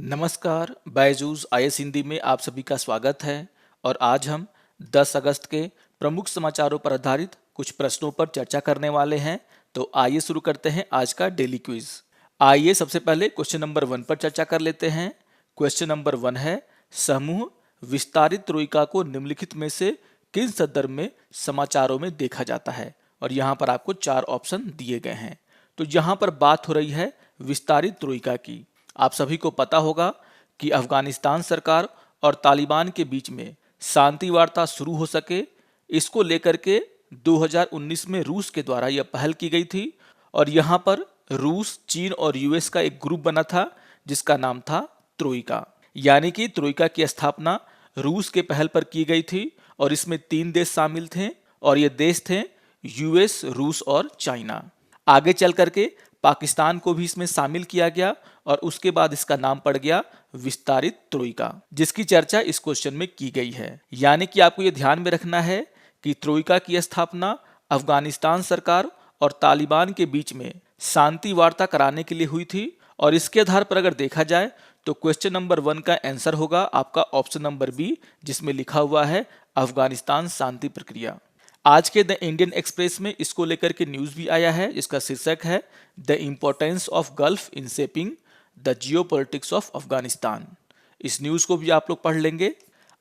नमस्कार, बायजूस आईएएस हिंदी में आप सभी का स्वागत है। और आज हम 10 अगस्त के प्रमुख समाचारों पर आधारित कुछ प्रश्नों पर चर्चा करने वाले हैं। तो आइए शुरू करते हैं आज का डेली क्विज। आइए सबसे पहले क्वेश्चन नंबर 1 पर चर्चा कर लेते हैं। क्वेश्चन नंबर 1 है, समूह विस्तारित ट्रोइका को निम्नलिखित में से किन संदर्भ में समाचारों में देखा जाता है। और यहाँ पर आपको 4 ऑप्शन दिए गए हैं। तो यहाँ पर बात हो रही है विस्तारित ट्रोइका की। आप सभी को पता होगा कि अफगानिस्तान सरकार और तालिबान के बीच में शांति वार्ता शुरू हो सके, इसको लेकर के 2019 में रूस के द्वारा यह पहल की गई थी। और यहाँ पर रूस, चीन और यूएस का एक ग्रुप बना था जिसका नाम था ट्रोइका। यानी कि ट्रोइका की स्थापना रूस के पहल पर की गई थी और इसमें 3 देश शामिल थे और ये देश थे यूएस, रूस और चाइना। आगे चल करके पाकिस्तान को भी इसमें शामिल किया गया और उसके बाद इसका नाम पड़ गया विस्तारित ट्रोइका, जिसकी चर्चा इस क्वेश्चन में की गई है। यानी कि आपको यह ध्यान में रखना है कि ट्रोइका की स्थापना अफगानिस्तान सरकार और तालिबान के बीच में शांति वार्ता कराने के लिए हुई थी। और इसके आधार पर अगर देखा जाए तो क्वेश्चन नंबर 1 का आंसर होगा आपका ऑप्शन नंबर बी, जिसमें लिखा हुआ है अफगानिस्तान शांति प्रक्रिया। आज के द इंडियन एक्सप्रेस में इसको लेकर के न्यूज भी आया है, जिसका शीर्षक है the importance of gulf in shaping the geopolitics of Afghanistan. इस न्यूज को भी आप लोग पढ़ लेंगे।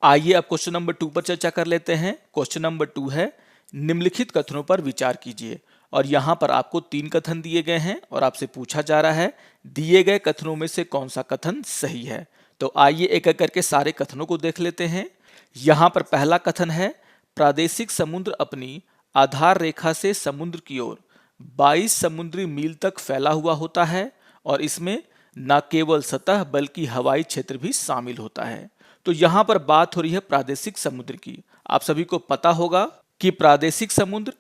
आइए अब क्वेश्चन नंबर 2 पर चर्चा कर लेते हैं। क्वेश्चन नंबर 2 है, निम्नलिखित कथनों पर विचार कीजिए। और यहाँ पर आपको 3 कथन दिए गए हैं और आपसे पूछा जा रहा है दिए गए कथनों में से कौन सा कथन सही है। तो आइए एक एक करके सारे कथनों को देख लेते हैं। यहाँ पर पहला कथन है, प्रादेशिक समुद्र अपनी आधार रेखा से समुद्र की ओर 22 समुद्री मील तक फैला हुआ होता है और इसमें न केवल सतह बल्कि हवाई क्षेत्र भी शामिल होता है। तो यहाँ पर बात हो रही है प्रादेशिक समुद्र की। आप सभी को पता होगा कि प्रादेशिक समुद्र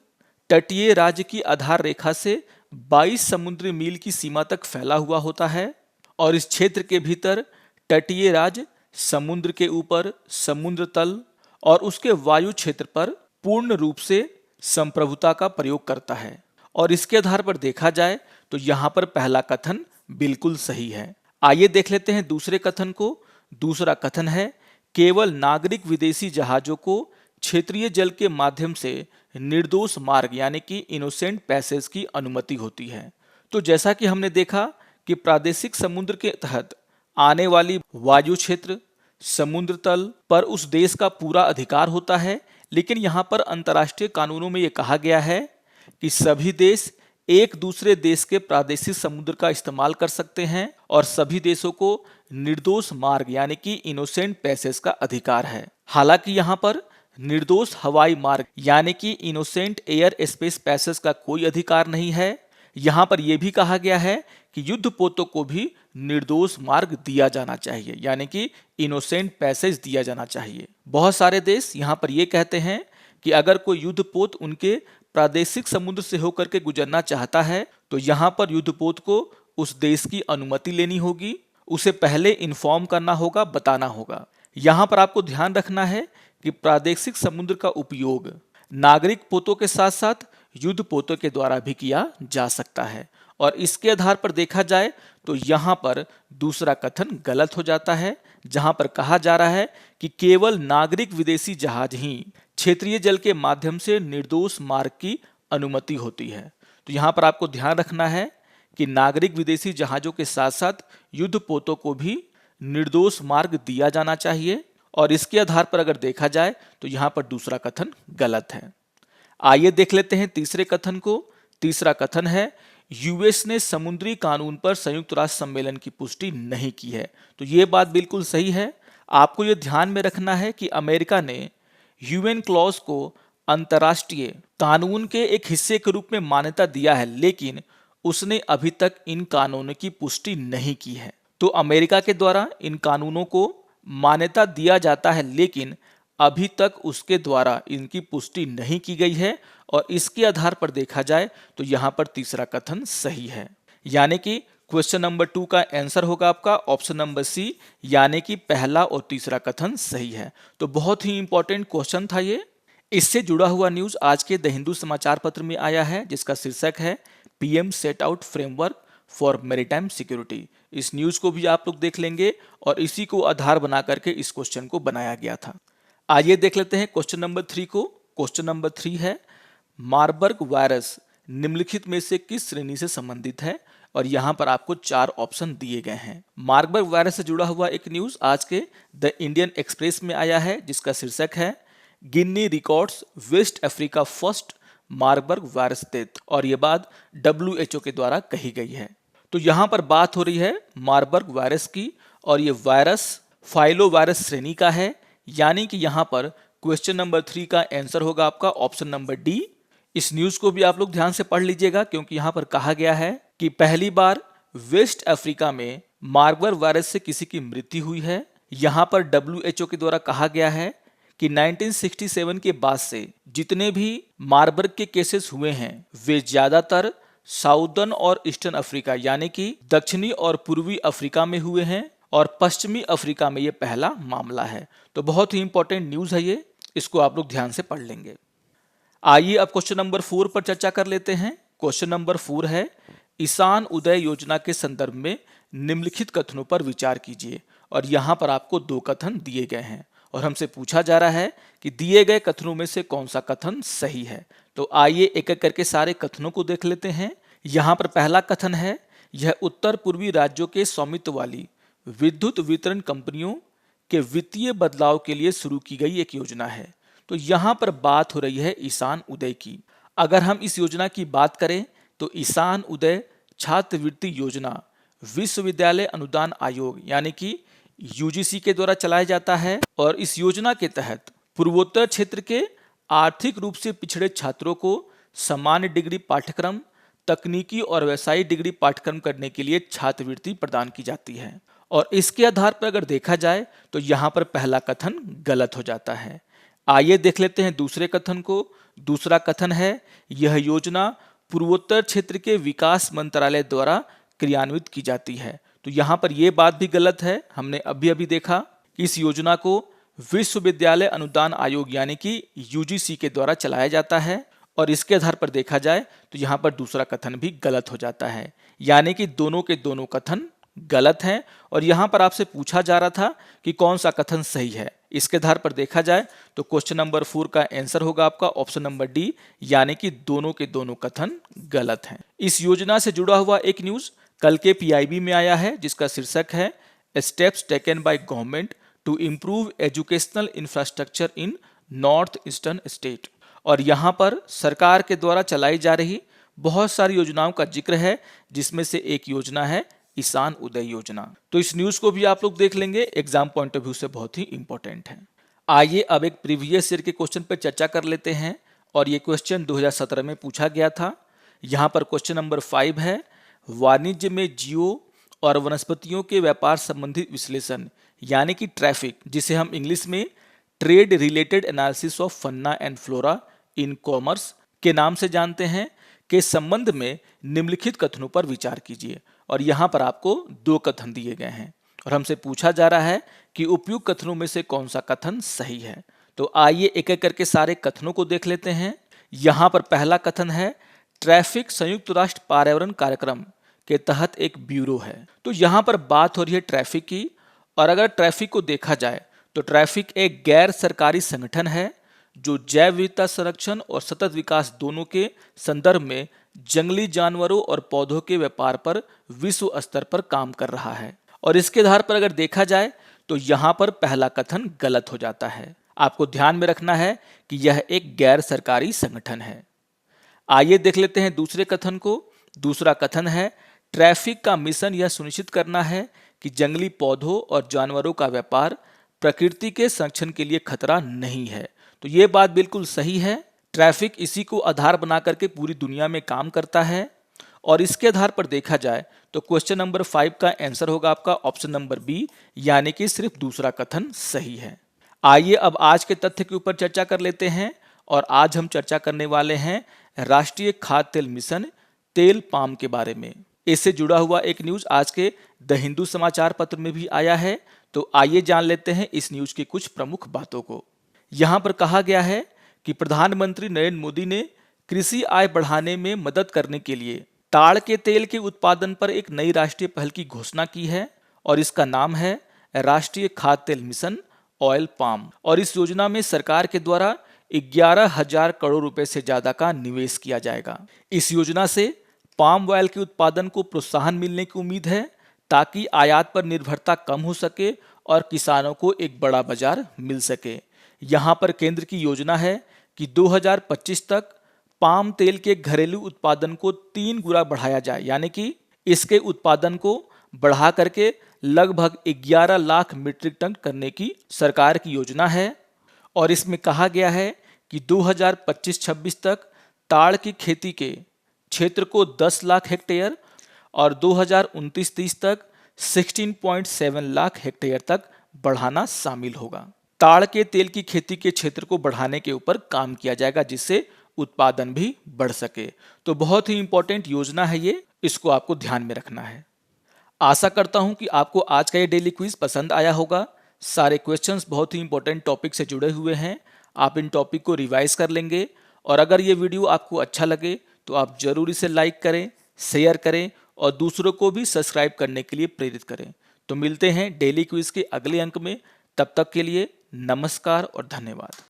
तटीय राज्य की आधार रेखा से 22 समुद्री मील की सीमा तक फैला हुआ होता है और इस क्षेत्र के भीतर तटीय राज्य समुद्र के ऊपर, समुद्र तल और उसके वायु क्षेत्र पर पूर्ण रूप से संप्रभुता का प्रयोग करता है। और इसके आधार पर देखा जाए तो यहाँ पर पहला कथन बिल्कुल सही है। आइए देख लेते हैं दूसरे कथन को। दूसरा कथन है, केवल नागरिक विदेशी जहाजों को क्षेत्रीय जल के माध्यम से निर्दोष मार्ग यानी कि इनोसेंट पैसेज की अनुमति होती है। तो जैसा कि हमने देखा कि प्रादेशिक समुद्र के तहत आने वाली वायु क्षेत्र, समुद्र तल पर उस देश का पूरा अधिकार होता है। लेकिन यहाँ पर अंतर्राष्ट्रीय कानूनों में यह कहा गया है कि सभी देश एक दूसरे देश के प्रादेशिक समुद्र का इस्तेमाल कर सकते हैं और सभी देशों को निर्दोष मार्ग यानी कि इनोसेंट पैसेज का अधिकार है। हालांकि यहाँ पर निर्दोष हवाई मार्ग यानी कि इनोसेंट एयर स्पेस पैसेज का कोई अधिकार नहीं है। यहाँ पर यह भी कहा गया है कि युद्ध पोतों को भी निर्दोष मार्ग दिया जाना चाहिए यानी कि इनोसेंट पैसेज दिया जाना चाहिए। बहुत सारे देश यहाँ पर यह कहते हैं कि अगर कोई युद्ध पोत उनके प्रादेशिक समुद्र से होकर के गुजरना चाहता है तो यहाँ पर युद्ध पोत को उस देश की अनुमति लेनी होगी, उसे पहले इन्फॉर्म करना होगा, बताना होगा। यहाँ पर आपको ध्यान रखना है कि प्रादेशिक समुद्र का उपयोग नागरिक पोतों के साथ साथ युद्ध पोतों के द्वारा भी किया जा सकता है। और इसके आधार पर देखा जाए तो यहाँ पर दूसरा कथन गलत हो जाता है, जहाँ पर कहा जा रहा है कि केवल नागरिक विदेशी जहाज ही क्षेत्रीय जल के माध्यम से निर्दोष मार्ग की अनुमति होती है। तो यहाँ पर आपको ध्यान रखना है कि नागरिक विदेशी जहाजों के साथ साथ युद्ध पोतों को भी निर्दोष मार्ग दिया जाना चाहिए। और इसके आधार पर अगर देखा जाए तो यहाँ पर दूसरा कथन गलत है। आइए देख लेते हैं तीसरे कथन को। तीसरा कथन है, यूएस ने समुद्री कानून पर संयुक्त राष्ट्र सम्मेलन की पुष्टि नहीं की है। तो ये बात बिल्कुल सही है। आपको ये ध्यान में रखना है कि अमेरिका ने यूएन क्लॉज को अंतर्राष्ट्रीय कानून के एक हिस्से के रूप में मान्यता दिया है, लेकिन उसने अभी तक इन कानूनों की पुष्टि नहीं की है। तो अमेरिका के द्वारा इन कानूनों को मान्यता दिया जाता है, लेकिन अभी तक उसके द्वारा इनकी पुष्टि नहीं की गई है। और इसके आधार पर देखा जाए तो यहाँ पर तीसरा कथन सही है। यानी कि क्वेश्चन नंबर 2 का आंसर होगा आपका ऑप्शन नंबर सी, यानी कि पहला और तीसरा कथन सही है। तो बहुत ही इंपॉर्टेंट क्वेश्चन था ये। इससे जुड़ा हुआ न्यूज आज के द हिंदू समाचार पत्र में आया है, जिसका शीर्षक है PM set out framework for maritime security. इस न्यूज को भी आप लोग देख लेंगे और इसी को आधार बना करके इस क्वेश्चन को बनाया गया था। आइए देख लेते हैं क्वेश्चन नंबर 3 को। क्वेश्चन नंबर 3 है, मार्बर्ग वायरस निम्नलिखित में से किस श्रेणी से संबंधित है? और यहां पर आपको 4 ऑप्शन दिए गए हैं। मार्बर्ग वायरस से जुड़ा हुआ एक न्यूज आज के द इंडियन एक्सप्रेस में आया है, जिसका शीर्षक है Guinea records West Africa first Marburg virus death, और ये बात WHO के द्वारा कही गई है। तो यहां पर बात हो रही है मार्बर्ग वायरस की, और ये वायरस फाइलोवायरस श्रेणी का है, यानी कि यहां पर क्वेश्चन नंबर 3 का आंसर होगा आपका ऑप्शन नंबर डी। इस न्यूज को भी आप लोग ध्यान से पढ़ लीजिएगा, क्योंकि यहां पर कहा गया है कि पहली बार वेस्ट अफ्रीका में मार्बर्ग वायरस से किसी की मृत्यु हुई है। यहां पर WHO के द्वारा कहा गया है कि 1967 के बाद से जितने भी मार्बर्ग के केसेस हुए हैं वे ज्यादातर साउदर्न और ईस्टर्न अफ्रीका यानी कि दक्षिणी और पूर्वी अफ्रीका में हुए हैं, और पश्चिमी अफ्रीका में ये पहला मामला है। तो बहुत ही इंपॉर्टेंट न्यूज है ये, इसको आप लोग ध्यान से पढ़ लेंगे। आइए अब क्वेश्चन नंबर 4 पर चर्चा कर लेते हैं। क्वेश्चन नंबर 4 है, ईशान उदय योजना के संदर्भ में निम्नलिखित कथनों पर विचार कीजिए। और यहां पर आपको 2 कथन दिए गए हैं और हमसे पूछा जा रहा है कि दिए गए कथनों में से कौन सा कथन सही है। तो आइए एक एक करके सारे कथनों को देख लेते हैं। यहां पर पहला कथन है, यह उत्तर पूर्वी राज्यों के स्वामित्व वाली विद्युत वितरण कंपनियों के वित्तीय बदलाव के लिए शुरू की गई एक योजना है। तो यहां पर बात हो रही है ईशान उदय की। अगर हम इस योजना की बात करें तो ईशान उदय छात्रवृत्ति योजना विश्वविद्यालय अनुदान आयोग यानी कि UGC के द्वारा चलाया जाता है, और इस योजना के तहत पूर्वोत्तर क्षेत्र के आर्थिक रूप से पिछड़े छात्रों को सामान्य डिग्री पाठ्यक्रम, तकनीकी और व्यवसायिक डिग्री पाठ्यक्रम करने के लिए छात्रवृत्ति प्रदान की जाती है। और इसके आधार पर अगर देखा जाए तो यहाँ पर पहला कथन गलत हो जाता है। आइए देख लेते हैं दूसरे कथन को। दूसरा कथन है, यह योजना पूर्वोत्तर क्षेत्र के विकास मंत्रालय द्वारा क्रियान्वित की जाती है। तो यहाँ पर यह बात भी गलत है। हमने अभी अभी देखा कि इस योजना को विश्वविद्यालय अनुदान आयोग यानी कि UGC के द्वारा चलाया जाता है, और इसके आधार पर देखा जाए तो यहाँ पर दूसरा कथन भी गलत हो जाता है, यानी कि दोनों के दोनों कथन गलत हैं। और यहाँ पर आपसे पूछा जा रहा था कि कौन सा कथन सही है। इसके आधार पर देखा जाए तो क्वेश्चन नंबर 4 का आंसर होगा आपका ऑप्शन नंबर डी, यानी कि दोनों के दोनों कथन गलत हैं। इस योजना से जुड़ा हुआ एक न्यूज कल के PIB में आया है, जिसका शीर्षक है steps taken by government to improve educational infrastructure in north eastern state. और यहाँ पर सरकार के द्वारा चलाई जा रही बहुत सारी योजनाओं का जिक्र है, जिसमें से एक योजना है ईशान उदय योजना। तो इस न्यूज को भी आप लोग देख लेंगे, एग्जाम पॉइंट ऑफ व्यू से बहुत ही इंपॉर्टेंट है। आइए अब एक प्रीवियस ईयर के क्वेश्चन पर चर्चा कर लेते हैं, और ये क्वेश्चन 2017 में पूछा गया था। यहाँ पर क्वेश्चन नंबर 5 है, वाणिज्य में जीवों और वनस्पतियों के व्यापार संबंधी विश्लेषण यानी कि ट्रैफिक, जिसे हम इंग्लिश में trade related analysis of fauna and flora in commerce के नाम से जानते हैं, के संबंध में निम्नलिखित कथनों पर विचार कीजिए। और यहाँ पर आपको 2 कथन दिए गए हैं और हमसे पूछा जा रहा है कि उपयुक्त कथनों में से कौन सा कथन सही है। तो आइए एक एक करके सारे कथनों को देख लेते हैं। यहाँ पर पहला कथन है, ट्रैफिक संयुक्त राष्ट्र पर्यावरण कार्यक्रम के तहत एक ब्यूरो है। तो यहाँ पर बात हो रही है ट्रैफिक की, और अगर ट्रैफिक को देखा जाए तो ट्रैफिक एक गैर सरकारी संगठन है जो जैव विविधता संरक्षण और सतत विकास दोनों के संदर्भ में जंगली जानवरों और पौधों के व्यापार पर विश्व स्तर पर काम कर रहा है। और इसके आधार पर अगर देखा जाए तो यहाँ पर पहला कथन गलत हो जाता है। आपको ध्यान में रखना है कि यह एक गैर सरकारी संगठन है। आइए देख लेते हैं दूसरे कथन को। दूसरा कथन है, ट्रैफिक का मिशन यह सुनिश्चित करना है कि जंगली पौधों और जानवरों का व्यापार प्रकृति के संरक्षण के लिए खतरा नहीं है। तो ये बात बिल्कुल सही है। ट्रैफिक इसी को आधार बना करके पूरी दुनिया में काम करता है, और इसके आधार पर देखा जाए तो क्वेश्चन नंबर 5 का आंसर होगा आपका ऑप्शन नंबर बी, यानी कि सिर्फ दूसरा कथन सही है। आइए अब आज के तथ्य के ऊपर चर्चा कर लेते हैं, और आज हम चर्चा करने वाले हैं राष्ट्रीय खाद्य तेल मिशन तेल पाम के बारे में। इससे जुड़ा हुआ एक न्यूज आज के द हिंदू समाचार पत्र में भी आया है। तो आइए जान लेते हैं इस न्यूज की कुछ प्रमुख बातों को। यहाँ पर कहा गया है कि प्रधानमंत्री नरेंद्र मोदी ने कृषि आय बढ़ाने में मदद करने के लिए ताड़ के तेल के उत्पादन पर एक नई राष्ट्रीय पहल की घोषणा की है और इसका नाम है राष्ट्रीय खाद्य तेल मिशन ऑयल पाम। और इस योजना में सरकार के द्वारा 11,000 करोड़ रुपए से ज्यादा का निवेश किया जाएगा। इस योजना से पाम ऑयल के उत्पादन को प्रोत्साहन मिलने की उम्मीद है ताकि आयात पर निर्भरता कम हो सके और किसानों को एक बड़ा बाजार मिल सके। यहाँ पर केंद्र की योजना है कि 2025 तक पाम तेल के घरेलू उत्पादन को 3 गुना बढ़ाया जाए, यानी कि इसके उत्पादन को बढ़ा करके लगभग 11 लाख मीट्रिक टन करने की सरकार की योजना है। और इसमें कहा गया है कि 2025-26 तक ताड़ की खेती के क्षेत्र को 10 लाख हेक्टेयर और 2029-30 तक 16.7 लाख हेक्टेयर तक बढ़ाना शामिल होगा। ताड़ के तेल की खेती के क्षेत्र को बढ़ाने के ऊपर काम किया जाएगा जिससे उत्पादन भी बढ़ सके। तो बहुत ही इंपॉर्टेंट योजना है ये, इसको आपको ध्यान में रखना है। आशा करता हूं कि आपको आज का ये डेली क्विज पसंद आया होगा। सारे क्वेश्चंस बहुत ही इंपॉर्टेंट टॉपिक से जुड़े हुए हैं। आप इन टॉपिक को रिवाइज कर लेंगे और अगर ये वीडियो आपको अच्छा लगे तो आप जरूर इसे लाइक करें, शेयर करें और दूसरों को भी सब्सक्राइब करने के लिए प्रेरित करें। तो मिलते हैं डेली क्विज के अगले अंक में। तब तक के लिए नमस्कार और धन्यवाद।